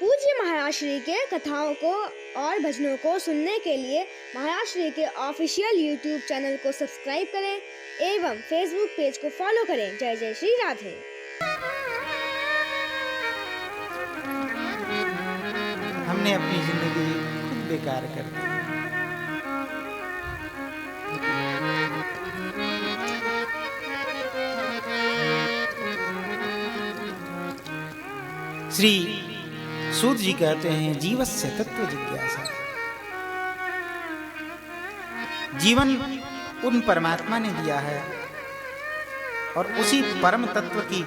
पूज्य महाराज श्री के कथाओं को और भजनों को सुनने के लिए महाराज श्री के ऑफिशियल यूट्यूब चैनल को सब्सक्राइब करें एवं फेसबुक पेज को फॉलो करें। जय जय श्री राधे। हमने अपनी जिंदगी खुद बेकार कर दी। श्री सूत जी कहते हैं, जीवस्य तत्व जिज्ञासा। जीवन उन परमात्मा ने दिया है और उसी परम तत्व की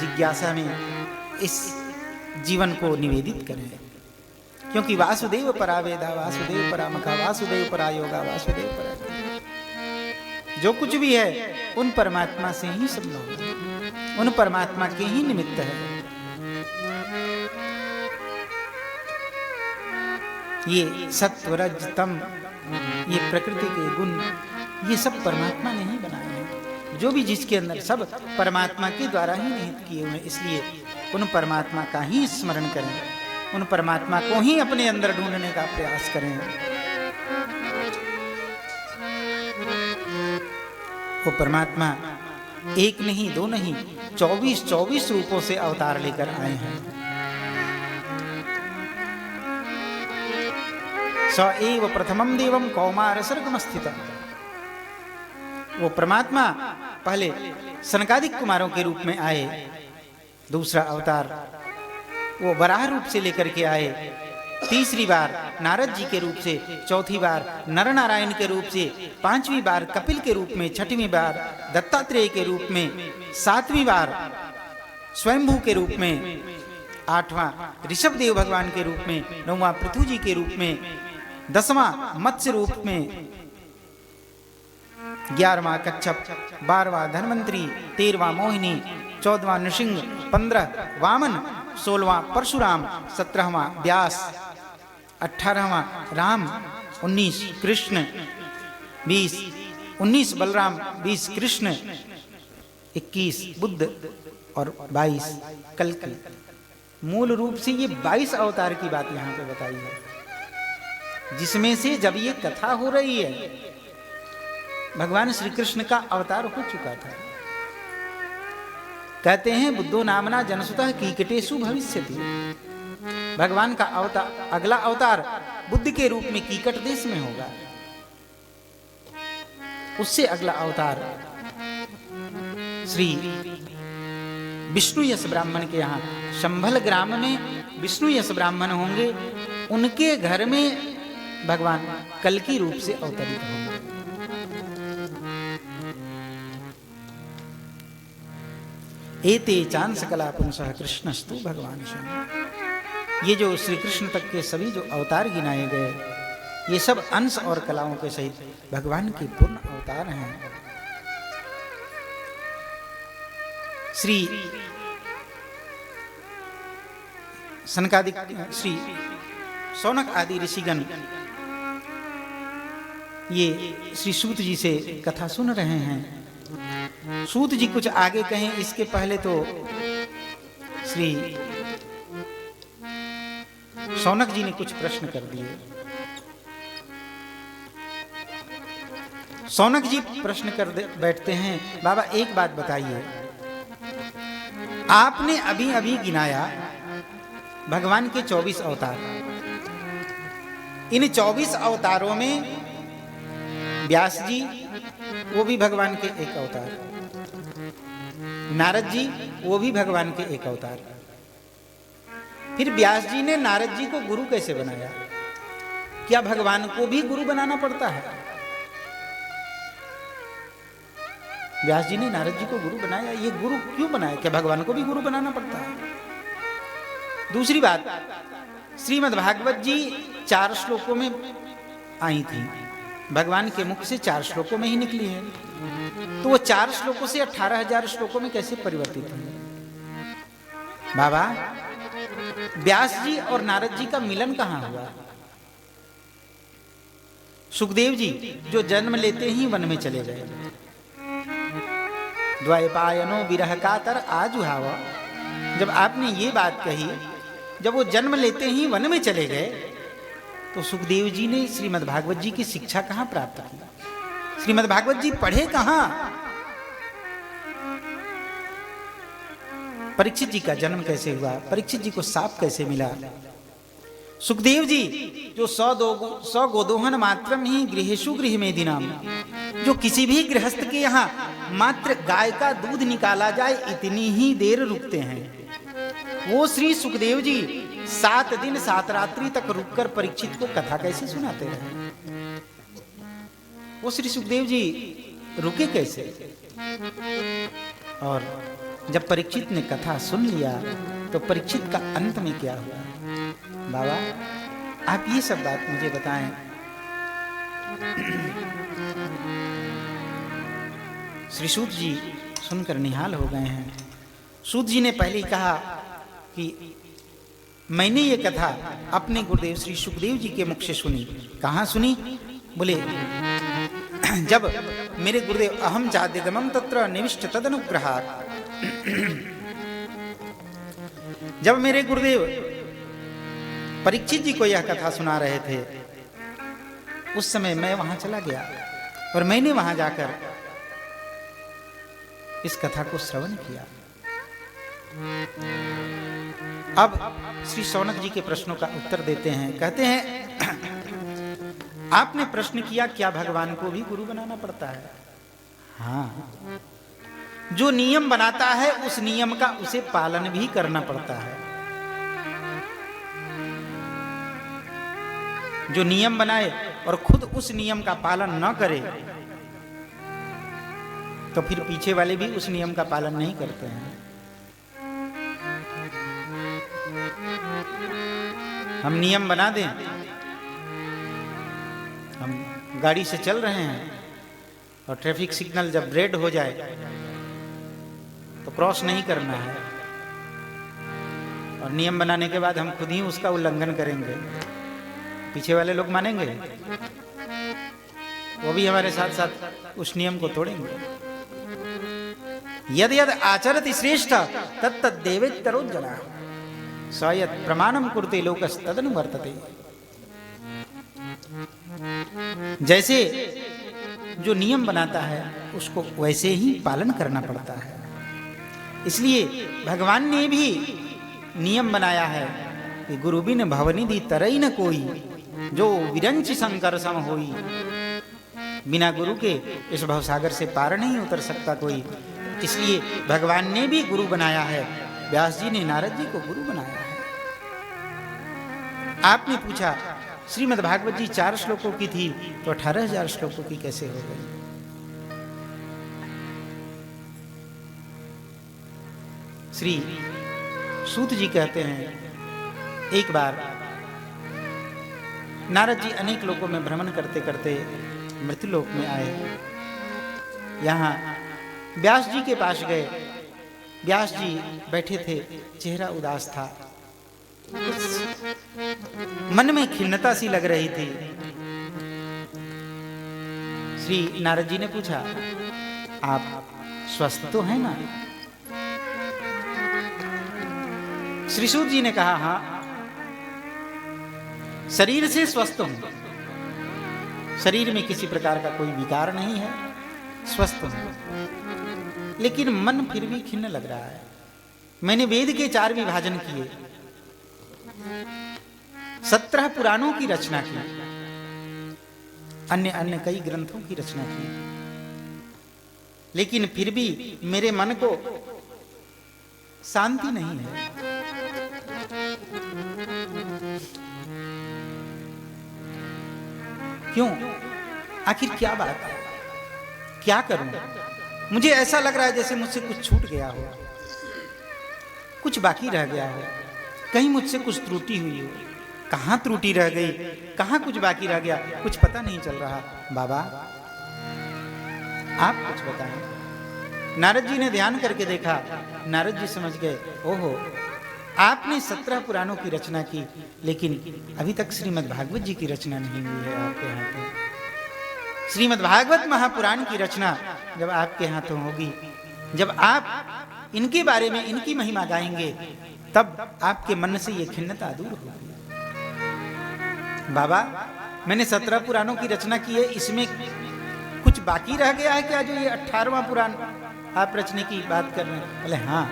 जिज्ञासा में इस जीवन को निवेदित करें, क्योंकि वासुदेव परा वेदा, वासुदेव परा मका, वासुदेव परा योगा, वासुदेव परा। जो कुछ भी है उन परमात्मा से ही संभव है, उन परमात्मा के ही निमित्त है। ये सत्व रज तम, ये प्रकृति के गुण, ये सब परमात्मा ने ही बनाए हैं। जो भी जिसके अंदर सब परमात्मा के द्वारा ही निहित किए हुए, इसलिए उन परमात्मा का ही स्मरण करें, उन परमात्मा को ही अपने अंदर ढूंढने का प्रयास करें। वो परमात्मा एक नहीं, दो नहीं, 24 रूपों से अवतार लेकर आए हैं। स एव प्रथमम देवम कौमार सर्गमस्थितम्। वो परमात्मा पहले सनकादिक कुमारों के रूप में आए, दूसरा अवतार वो वराह रूप से लेकर के आए, तीसरी बार नारद जी के रूप से, चौथी बार नर नारायण के रूप से, पांचवी बार कपिल के रूप में, छठवीं बार दत्तात्रेय के रूप में, सातवीं बार स्वयंभू के रूप में, आठवां ऋषभ देव भगवान के रूप में, नौवां पृथु जी के रूप में, 10वां मत्स्य रूप में, 11वां कच्छप, 12वां धन्वंतरी, 13वां मोहिनी, 14वां नृसिंह, 15 वामन, 16वां परशुराम, 17वां व्यास, 18वां राम, 19 कृष्ण, 19 बलराम, 20 कृष्ण, 21 बुद्ध और 22 कल्कि। मूल रूप से ये 22 अवतार की बात यहाँ पे बताई है, जिसमें से जब ये कथा हो रही है भगवान श्री कृष्ण का अवतार हो चुका था। कहते हैं बुद्धो नामना जनसुतः कीकटेषु भविष्यति। भगवान का अवतार, अगला अवतार बुद्ध के रूप में कीकट देश में होगा। उससे अगला अवतार श्री विष्णु यश ब्राह्मण के यहाँ शंभल ग्राम में विष्णु यश ब्राह्मण होंगे, उनके घर में भगवान कल्कि रूप से अवतरित होंगे। एते चांस कला पुंसः कृष्णस्तु भगवान शं। ये जो श्री कृष्ण तक के सभी जो अवतार गिनाए गए, ये सब अंश और कलाओं के सहित भगवान के पूर्ण अवतार हैं। श्री सनकादिक, श्री शौनक आदि ऋषिगण ये श्री सूत जी से कथा सुन रहे हैं। सूत जी कुछ आगे कहें इसके पहले तो श्री शौनक जी ने कुछ प्रश्न कर दिए। शौनक जी प्रश्न कर बैठते हैं, बाबा एक बात बताइए, आपने अभी अभी गिनाया भगवान के 24 अवतार। इन 24 अवतारों में व्यास जी वो भी भगवान के एक अवतार, नारद जी वो भी भगवान के एक अवतार। फिर व्यास जी ने नारद जी को गुरु कैसे बनाया? क्या भगवान को भी गुरु बनाना पड़ता है? व्यास जी ने नारद जी को गुरु बनाया, ये गुरु क्यों बनाया? क्या भगवान को भी गुरु बनाना पड़ता है? दूसरी बात, श्रीमद् भागवत जी 4 श्लोकों में आई थी, भगवान के मुख से 4 श्लोकों में ही निकली है, तो वो 4 श्लोकों से 18,000 श्लोकों में कैसे परिवर्तित है? बाबा, व्यास जी और नारद जी का मिलन कहां हुआ? सुखदेव जी जो जन्म लेते ही वन में चले गए, द्वैपायनो विरह कातर आजुहाव। जब आपने ये बात कही जब वो जन्म लेते ही वन में चले गए तो सुखदेव जी ने श्रीमद् भागवत जी की शिक्षा कहां प्राप्त की? श्रीमद् भागवत जी पढ़े कहां? परीक्षित जी का जन्म कैसे हुआ? परीक्षित जी को साप कैसे मिला? सुखदेव जी जो 100 गोदोहन मात्रम ही गृहेशु गृह में दिनाम, जो किसी भी गृहस्थ के यहाँ मात्र गाय का दूध निकाला जाए इतनी ही देर रुकते हैं, वो श्री सुखदेव जी 7 दिन 7 रात्रि तक रुककर परीक्षित को कथा कैसे सुनाते रहे? वो श्री सुखदेव जी रुके कैसे? और जब परीक्षित ने कथा सुन लिया तो परीक्षित का अंत में क्या हुआ? बाबा आप ये सब बात मुझे बताएं। श्री सूत जी सुनकर निहाल हो गए हैं। सूत जी ने पहले कहा कि मैंने ये कथा अपने गुरुदेव श्री सुखदेव जी के मुख से सुनी। कहाँ सुनी? बोले जब मेरे गुरुदेव अहम चाद्यगमम तत्र निविष्ट तदनुग्रहात्, जब मेरे गुरुदेव परीक्षित जी को यह कथा सुना रहे थे उस समय मैं वहां चला गया और मैंने वहां जाकर इस कथा को श्रवण किया। अब श्री शौनक जी के प्रश्नों का उत्तर देते हैं। कहते हैं आपने प्रश्न किया क्या भगवान को भी गुरु बनाना पड़ता है? हाँ, जो नियम बनाता है उस नियम का उसे पालन भी करना पड़ता है। जो नियम बनाए और खुद उस नियम का पालन न करे तो फिर पीछे वाले भी उस नियम का पालन नहीं करते हैं। हम नियम बना दें, हम गाड़ी से चल रहे हैं और ट्रैफिक सिग्नल जब रेड हो जाए तो क्रॉस नहीं करना है, और नियम बनाने के बाद हम खुद ही उसका उल्लंघन करेंगे, पीछे वाले लोग मानेंगे? वो भी हमारे साथ साथ उस नियम को तोड़ेंगे। यद यद आचरति श्रेष्ठ तत् देवेतरो जना सयत् प्रमाणम कुरुते लोकस्तदनु वर्तते। जैसे जो नियम बनाता है उसको वैसे ही पालन करना पड़ता है। इसलिए भगवान ने भी नियम बनाया है कि गुरु बिन भवनिधि तरई न कोई, जो विरंच शंकर सम होई। बिना गुरु के इस भवसागर से पार नहीं उतर सकता कोई। इसलिए भगवान ने भी गुरु बनाया है। व्यास जी ने नारद जी को गुरु बनाया है। आपने पूछा श्रीमद् भागवत जी 4 श्लोकों की थी तो 18,000 श्लोकों की कैसे हो गई? श्री सूत जी कहते हैं एक बार नारद जी अनेक लोकों में भ्रमण करते करते मृत्युलोक में आए। यहाँ व्यास जी के पास गए। व्यास जी बैठे थे, चेहरा उदास था, मन में खिन्नता सी लग रही थी। श्री नारद जी ने पूछा आप स्वस्थ तो हैं ना? श्री सूत जी ने कहा हाँ, शरीर से स्वस्थ हूं, शरीर में किसी प्रकार का कोई विकार नहीं है, स्वस्थ हूं, लेकिन मन फिर भी खिन्न लग रहा है। मैंने वेद के 4 विभाजन किए, 17 पुराणों की रचना की, अन्य अन्य कई ग्रंथों की रचना की, लेकिन फिर भी मेरे मन को शांति नहीं है। क्यों? आखिर क्या बात है? क्या करूं? मुझे ऐसा लग रहा है जैसे मुझसे कुछ छूट गया हो, कुछ बाकी रह गया हो, कहीं मुझसे कुछ त्रुटि हुई हो। कहां त्रुटि रह गई, कहां कुछ बाकी रह गया, कुछ पता नहीं चल रहा। बाबा आप कुछ बताएं। नारद जी ने ध्यान करके देखा। नारद जी समझ गए, ओहो आपने 17 पुराणों की रचना की, लेकिन अभी तक श्रीमद् भागवत जी की रचना नहीं हुई है आपके हाथों। श्रीमद् भागवत महापुराण की रचना जब आपके हाथों होगी, जब आप इनके बारे में इनकी महिमा गाएंगे, तब आपके मन से ये खिन्नता दूर होगी। बाबा, मैंने 17 पुराणों की रचना की है, इसमें कुछ बाकी रह गया है क्या, जो ये 18वां पुराण आप रचने की बात कर रहे हैं? बोले हाँ,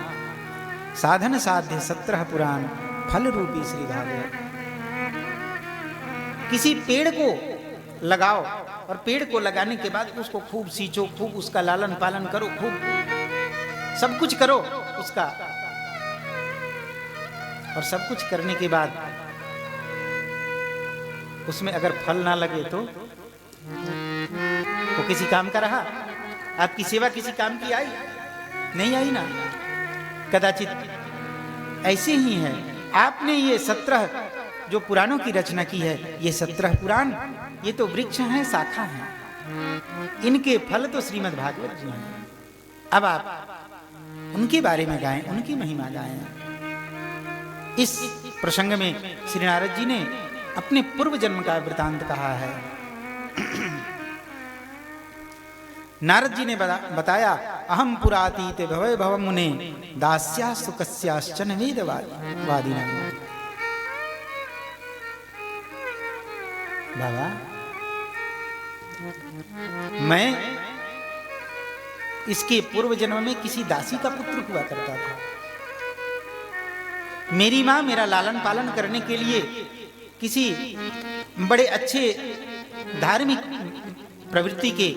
साधन साध्य 17 पुराण, फल रूपी श्री भागवत। किसी पेड़ को लगाओ और पेड़ को लगाने के बाद उसको खूब सींचो, खूब उसका लालन पालन करो, खूब सब कुछ करो उसका, और सब कुछ करने के बाद उसमें अगर फल ना लगे तो वो किसी काम का रहा? आपकी सेवा किसी काम की आई? नहीं आई ना। कदाचित ऐसे ही है, आपने ये 17 जो पुराणों की रचना की है, ये 17 पुराण, ये तो वृक्ष हैं, शाखा हैं, इनके फल तो श्रीमद् भागवत जी हैं। अब आप उनके बारे में गाएं, उनकी महिमा गाएं। इस प्रसंग में श्री नारद जी ने अपने पूर्व जन्म का वृतांत कहा है। नारद जी ने बताया, अहम पुरातीत भवय भव मुने दास्यास्तु कस्याश्चन वेदवादिना। बाबा, मैं इसके पूर्व जन्म में किसी दासी का पुत्र हुआ करता था। मेरी मां मेरा लालन पालन करने के लिए किसी बड़े अच्छे धार्मिक प्रवृत्ति के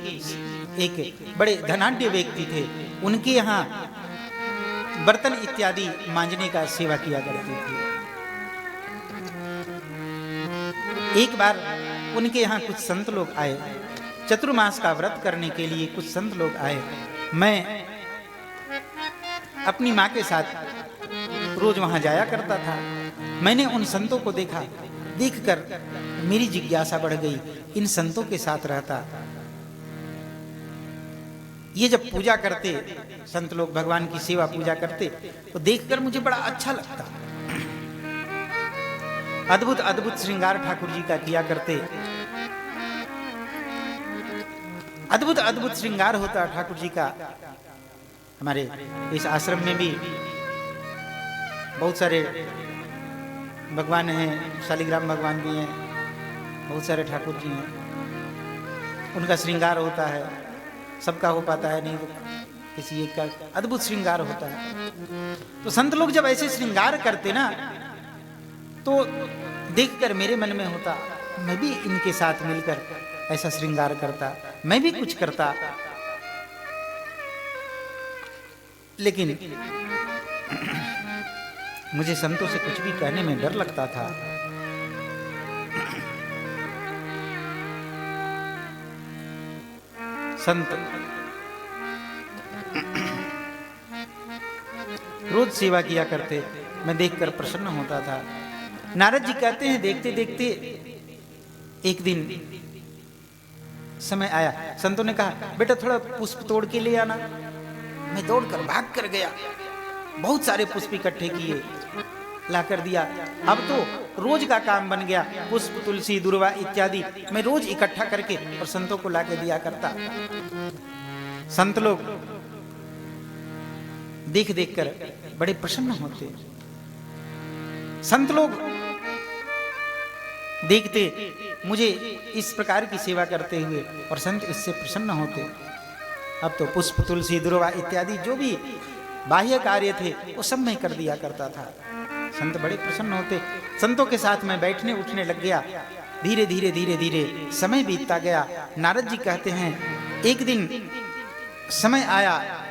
एक बड़े धनाढ्य व्यक्ति थे, उनके यहाँ बर्तन इत्यादि मांजने का सेवा किया करती थी। एक बार उनके यहाँ कुछ संत लोग आए, चतुर्मास का व्रत करने के लिए कुछ संत लोग आए। मैं अपनी माँ के साथ रोज वहां जाया करता था। मैंने उन संतों को देखा, देखकर मेरी जिज्ञासा बढ़ गई, इन संतों के साथ रहता। ये जब पूजा करते, संत लोग भगवान की सेवा पूजा करते, तो देखकर मुझे बड़ा अच्छा लगता। अद्भुत अद्भुत श्रृंगार ठाकुर जी का किया करते, अद्भुत अद्भुत श्रृंगार होता ठाकुर जी का। हमारे इस आश्रम में भी बहुत सारे भगवान हैं, शालिग्राम भगवान भी हैं, बहुत सारे ठाकुर जी हैं, उनका श्रृंगार होता है। सबका हो पाता है नहीं, तो किसी एक का अद्भुत श्रृंगार होता है। तो संत लोग जब ऐसे श्रृंगार करते ना, तो देखकर मेरे मन में होता, मैं भी इनके साथ मिलकर ऐसा श्रृंगार करता, मैं भी कुछ करता। लेकिन मुझे संतों से कुछ भी कहने में डर लगता था। संत रोज सेवा किया करते, मैं देखकर प्रसन्न होता था। नारद जी कहते हैं, देखते देखते एक दिन समय आया, संतों ने कहा, बेटा थोड़ा पुष्प तोड़ के ले आना। मैं दौड़कर भाग कर गया, बहुत सारे पुष्प इकट्ठे किए, ला कर दिया। अब तो रोज का काम बन गया, पुष्प तुलसी दुर्वा इत्यादि मैं रोज इकट्ठा करके और संतों को ला के दिया करता। संत लोग देख देख कर बड़े प्रसन्न होते। संत लोग देखते मुझे इस प्रकार की सेवा करते हुए और संत इससे प्रसन्न होते। अब तो पुष्प तुलसी दुर्वा इत्यादि जो भी बाह्य कार्य थे वो सब मैं कर दिया करता था। संत बड़े प्रसन्न होते। संतों के साथ मैं बैठने उठने लग गया। धीरे धीरे धीरे धीरे समय बीतता गया। नारद जी कहते हैं, एक दिन समय आया,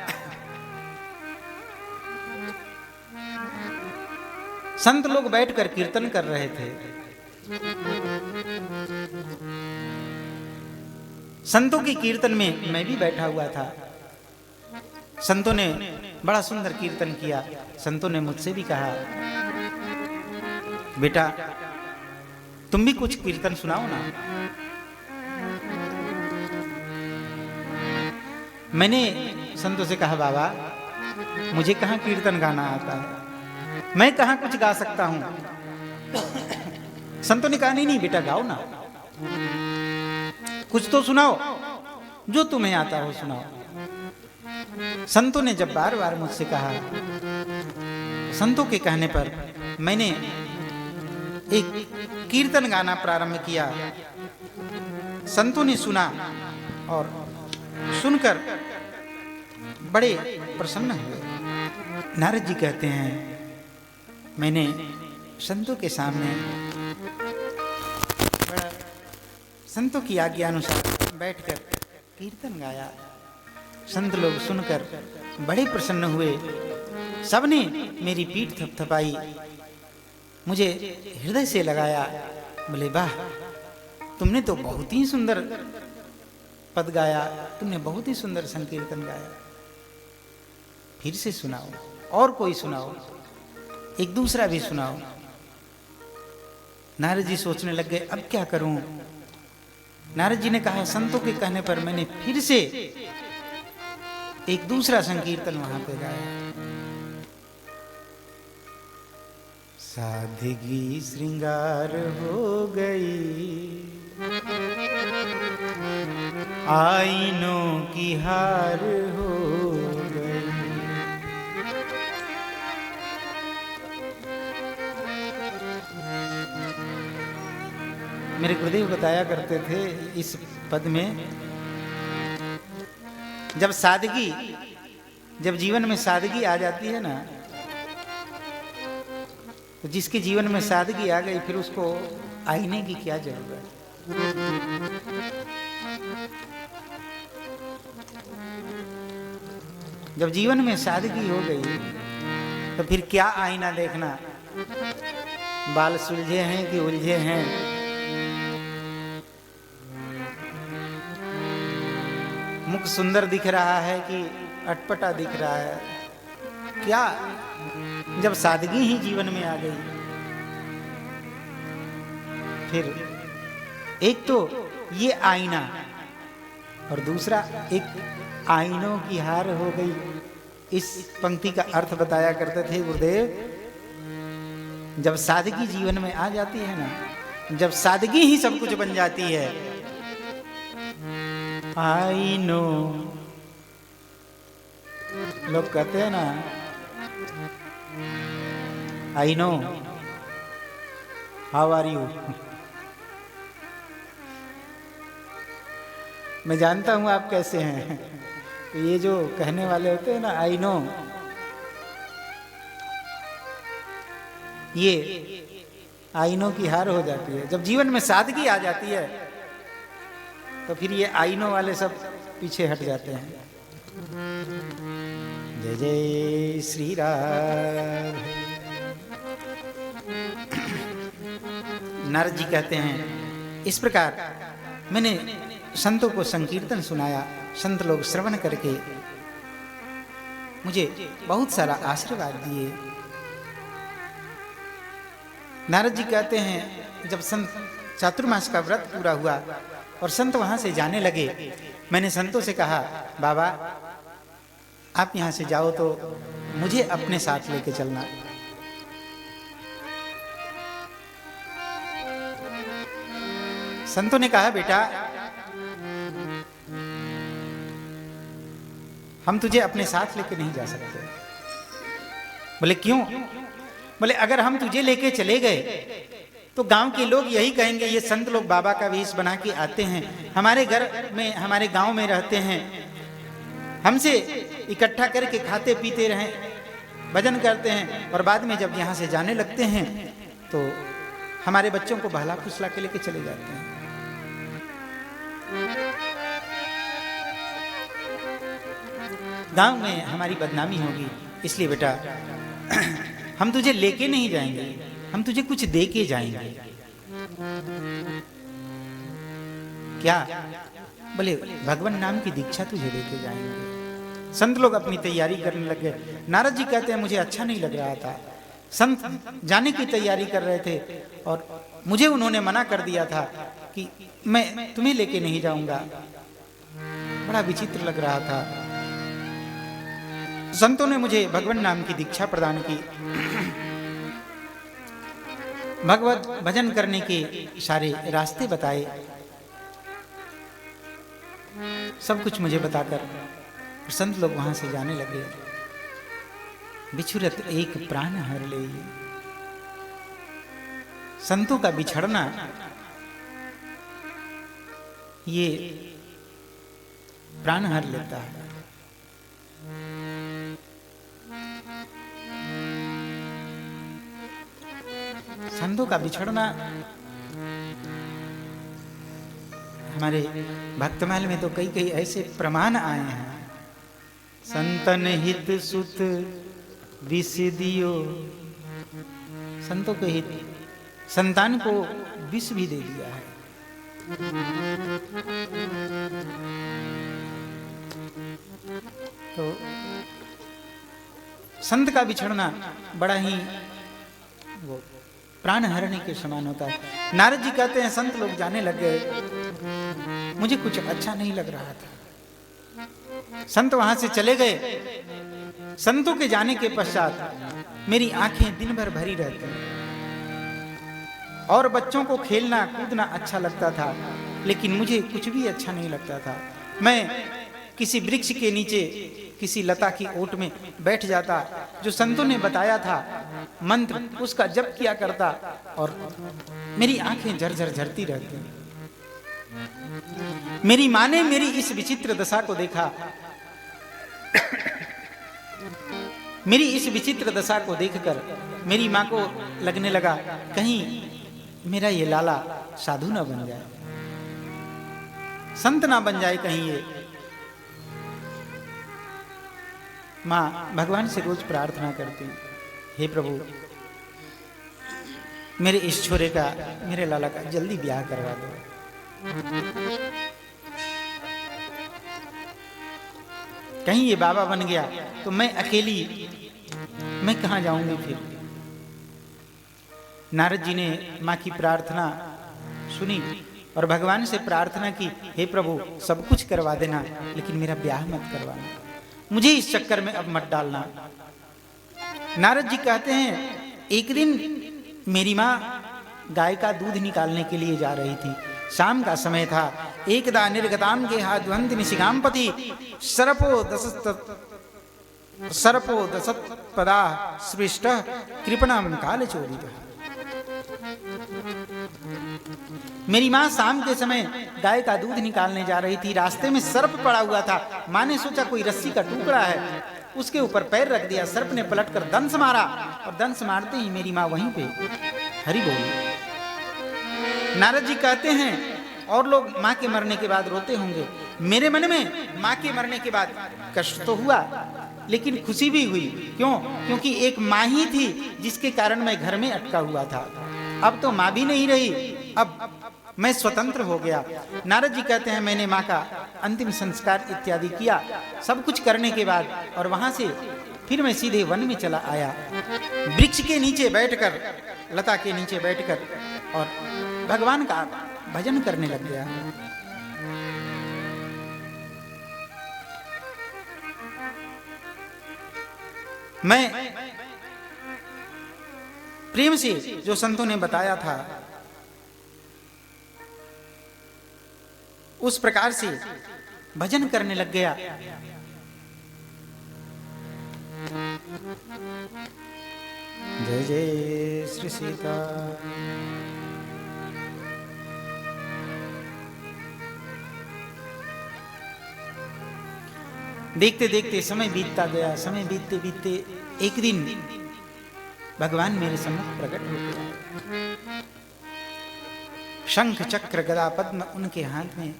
संत लोग बैठकर कीर्तन कर रहे थे। संतों के कीर्तन में मैं भी बैठा हुआ था। संतों ने बड़ा सुंदर कीर्तन किया। संतों ने मुझसे भी कहा, बेटा तुम भी कुछ कीर्तन सुनाओ ना। मैंने संतों से कहा, बाबा मुझे कहाँ कीर्तन गाना आता है, मैं कहाँ कुछ गा सकता हूं। संतों ने कहा, नहीं नहीं बेटा गाओ ना, कुछ तो सुनाओ, जो तुम्हें आता हो सुनाओ। संतों ने जब बार बार मुझसे कहा, संतों के कहने पर मैंने एक कीर्तन गाना प्रारंभ किया। संतों ने सुना और सुनकर बड़े प्रसन्न हुए। नारद जी कहते हैं, मैंने संतों के सामने बड़ा संतों की आज्ञा अनुसार बैठकर कीर्तन गाया। संत लोग सुनकर बड़े प्रसन्न हुए। सबने मेरी पीठ थपथपाई, मुझे हृदय से लगाया। बोले, वाह, तुमने तो बहुत ही सुंदर पद गाया, तुमने बहुत ही सुंदर संकीर्तन गाया, फिर से सुनाओ, और कोई सुनाओ, एक दूसरा भी सुनाओ। नारद जी सोचने लग गए, अब क्या करूं। नारद जी ने कहा, संतों के कहने पर मैंने फिर से एक दूसरा संकीर्तन वहां पे गाया। सादगी श्रृंगार हो गई, आईनों की हार हो गई। मेरे गुरुदेव बताया करते थे इस पद में, जब जीवन में सादगी आ जाती है ना, तो जिसके जीवन में सादगी आ गई फिर उसको आईने की क्या जरूरत। जब जीवन में सादगी हो गई तो फिर क्या आईना देखना। बाल सुलझे हैं कि उलझे हैं, मुख सुंदर दिख रहा है कि अटपटा दिख रहा है, क्या। जब सादगी ही जीवन में आ गई, फिर एक तो ये आईना और दूसरा एक आईनों की हार हो गई। इस पंक्ति का अर्थ बताया करते थे गुरुदेव, जब सादगी जीवन में आ जाती है ना, जब सादगी ही सब कुछ बन जाती है, आई नो, लोग कहते हैं ना, I know, how are you. मैं जानता हूं आप कैसे हैं। तो ये जो कहने वाले होते हैं ना, आई नो, ये आईनों की हार हो जाती है। जब जीवन में सादगी आ जाती है तो फिर ये आईनों वाले सब पीछे हट जाते हैं। जय जय श्री राम। नारद जी कहते हैं, इस प्रकार मैंने संतों को संकीर्तन सुनाया। संत लोग श्रवण करके मुझे बहुत सारा आशीर्वाद दिए। नारद जी कहते हैं, जब संत चातुर्मास का व्रत पूरा हुआ और संत वहां से जाने लगे, मैंने संतों से कहा, बाबा आप यहां से जाओ तो मुझे अपने साथ लेके चलना। संतों ने कहा, बेटा हम तुझे अपने साथ लेके नहीं जा सकते। बोले क्यों? बोले अगर हम तुझे लेके चले गए तो गांव के लोग यही कहेंगे, ये संत लोग बाबा का वेश बना के आते हैं, हमारे घर में, हमारे गांव में रहते हैं, हमसे इकट्ठा करके खाते पीते रहें, भजन करते हैं, और बाद में जब यहाँ से जाने लगते हैं तो हमारे बच्चों को बहला फुसला के लेके चले जाते हैं। गांव में हमारी बदनामी होगी, इसलिए बेटा हम तुझे लेके नहीं जाएंगे, हम तुझे कुछ दे के जाएंगे। क्या? बोले भगवान नाम की दीक्षा तुझे देके जाएंगे। संत लोग अपनी तैयारी करने लगे। नारद जी कहते हैं, मुझे अच्छा नहीं लग रहा था। संत जाने की तैयारी कर रहे थे और मुझे उन्होंने मना कर दिया था कि मैं तुम्हें लेके नहीं जाऊंगा। बड़ा विचित्र लग रहा था। संतों ने मुझे भगवान नाम की दीक्षा प्रदान की, भगवत भजन करने के सारे रास्ते बताए, सब कुछ मुझे बताकर संत लोग वहां से जाने लगे। बिछुरत एक प्राण हर ले। संतों का बिछड़ना ये प्राण हर लेता है। संतों का बिछड़ना, हमारे भक्तमाल में तो कई कई ऐसे प्रमाण आए हैं। संतन हित सुत विष दियो, संतों के हित संतान को विष भी दे दिया है। तो संत का बिछड़ना बड़ा ही वो प्राण हरने के समान होता है। नारद जी कहते हैं संत लोग जाने लग गए, मुझे कुछ अच्छा नहीं लग रहा था। संत वहां से चले गए। संतों के जाने के पश्चात मेरी आंखें दिन भर भरी रहती और बच्चों को खेलना कूदना अच्छा लगता था, लेकिन मुझे कुछ भी अच्छा नहीं लगता था। मैं किसी वृक्ष के नीचे किसी लता की ओट में बैठ जाता, जो संतों ने बताया था मंत्र उसका जप किया करता और मेरी आंखें झरझर झरती रहती। मेरी मां ने मेरी इस विचित्र दशा को देखा। मेरी इस विचित्र दशा को देखकर मेरी मां को लगने लगा कहीं मेरा ये लाला साधु ना बन जाए, संत ना बन जाए कहीं ये। मां भगवान से रोज प्रार्थना करती, हे प्रभु मेरे इस छोरे का, मेरे लाला का जल्दी ब्याह करवा दो। कहीं ये बाबा बन गया तो मैं अकेली, मैं कहां जाऊंगी फिर। नारद जी ने मां की प्रार्थना सुनी और भगवान से प्रार्थना की, हे प्रभु सब कुछ करवा देना लेकिन मेरा ब्याह मत करवाना, मुझे इस चक्कर में अब मत डालना। नारद जी कहते हैं एक दिन मेरी मां गाय का दूध निकालने के लिए जा रही थी। शाम का समय था। एकदा निर्गताम गेहाद्वंद निशिगामपति सर्पो दशत्पदा स्पृष्ट कृपणम कालचोदितः। मेरी मां शाम के समय गाय का दूध निकालने जा रही थी। रास्ते में सर्प पड़ा हुआ था। मां ने सोचा कोई रस्सी का टुकड़ा है, उसके ऊपर पैर रख दिया। सर्प ने पलटकर दंश मारा और दंश मारते ही मेरी मां वहीं पे हरि बोली। नारद जी कहते हैं और लोग मां के मरने के बाद रोते होंगे, मेरे मन में मां के मरने के बाद कष्ट तो हुआ लेकिन खुशी भी हुई। क्यों? क्योंकि एक मां ही थी जिसके कारण मैं घर में अटका हुआ था। अब तो मां भी नहीं रही, अब मैं स्वतंत्र हो गया। नारद जी कहते हैं मैंने मां का अंतिम संस्कार इत्यादि किया सब कुछ करने के बाद, और वहां से फिर मैं सीधे वन में चला आया। वृक्ष के नीचे बैठकर, लता के नीचे बैठकर और भगवान का भजन करने लग गया। मैं प्रेम से जो संतों ने बताया था उस प्रकार से भजन करने लग गया। जय जय श्री सीता। देखते देखते समय बीतता गया। समय बीतते बीतते एक दिन भगवान मेरे सम्मुख प्रकट हो गया। शंख चक्र गदा पद्म उनके हाथ में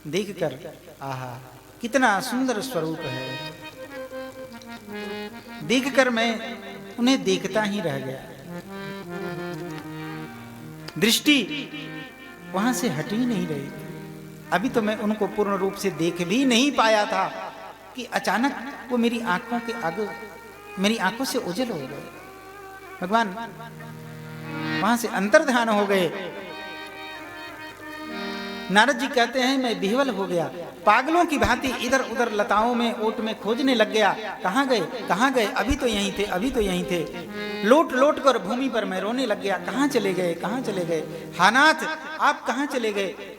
देखकर आहा कितना सुंदर स्वरूप है। देखकर मैं उन्हें देखता ही रह गया। दृष्टि वहां से हट ही नहीं रही। अभी तो मैं उनको पूर्ण रूप से देख भी नहीं पाया था कि अचानक वो मेरी आंखों के आगे, मेरी आंखों से ओझल हो गए। भगवान वहां से अंतर्ध्यान हो गए। नारद जी कहते हैं मैं विह्वल हो गया। पागलों की भांति इधर उधर लताओं में ओट में खोजने लग गया। कहां गए, कहां गए, अभी तो यहीं थे, अभी तो यहीं थे। लोट लोट कर भूमि पर मैं रोने लग गया। कहां चले गए, कहां चले गए, हानाथ आप कहां चले गए।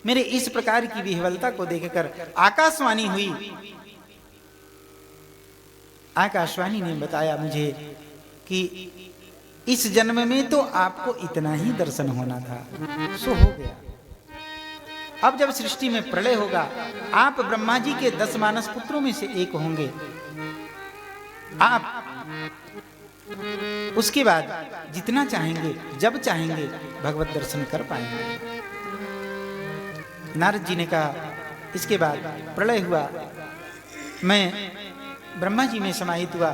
मेरे इस प्रकार की विह्वलता को देखकर आकाशवाणी हुई। आकाशवाणी ने बताया मुझे कि इस जन्म में तो आपको इतना ही दर्शन होना था, सो हो गया। अब जब सृष्टि में प्रलय होगा, आप ब्रह्मा जी के 10 मानस पुत्रों में से एक होंगे। आप उसके बाद जितना चाहेंगे, जब चाहेंगे, भगवत दर्शन कर पाएंगे। नारद जी ने कहा, इसके बाद प्रलय हुआ, मैं ब्रह्मा जी में समाहित हुआ।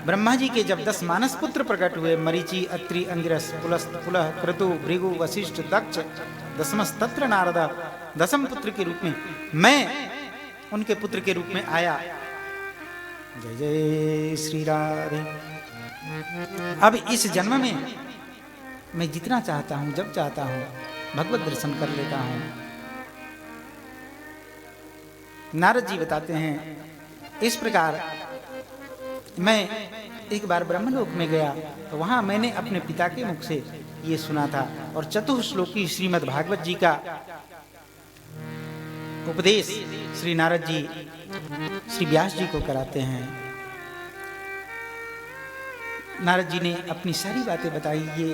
ब्रह्मा जी के जब 10 मानस पुत्र प्रकट हुए, मरीचि, अत्रि, अंगिरस, पुलस्त, पुलह, क्रतु, भृगु, वशिष्ठ, दक्ष, दशमस्तत्र नारद, 10म पुत्र के रूप में मैं उनके पुत्र के रूप में आया। जय जय श्री राधे। अब इस जन्म में मैं जितना चाहता हूं, जब चाहता हूं, भगवत दर्शन कर लेता हूं। नारद जी बताते हैं, इस प्रकार मैं एक बार ब्रह्मलोक में गया तो वहां मैंने अपने पिता के मुख से ये सुना था, और चतुश्लोकी श्रीमद् भागवत जी का उपदेश श्री नारद जी श्री व्यास जी को कराते हैं। नारद जी ने अपनी सारी बातें बताई। ये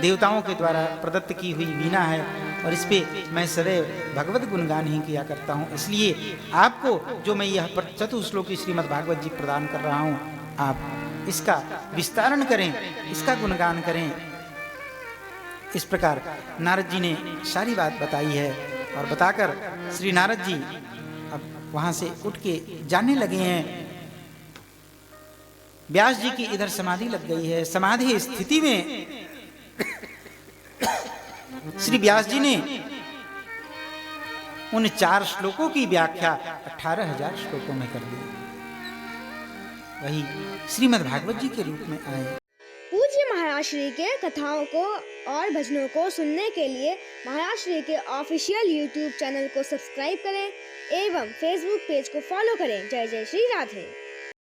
देवताओं के द्वारा प्रदत्त की हुई वीणा है और इस पे मैं सदैव भगवत गुणगान ही किया करता हूँ, इसलिए आपको जो मैं यह चतुश्लोकी श्रीमद् भागवत जी प्रदान कर रहा हूँ, आप इसका विस्तारण करें, इसका गुणगान करें। इस प्रकार नारद जी ने सारी बात बताई है और बताकर श्री नारद जी अब वहां से उठ के जाने लगे हैं। व्यास जी की इधर समाधि लग गई है। समाधि स्थिति में श्री व्यास जी ने उन 4 श्लोकों की व्याख्या 18,000 श्लोकों में कर दी। वही श्रीमद् भागवत जी के रूप में आए। पूज्य महाराज श्री के कथाओं को और भजनों को सुनने के लिए महाराज श्री के ऑफिशियल यूट्यूब चैनल को सब्सक्राइब करें एवं फेसबुक पेज को फॉलो करें। जय जय श्री राधे।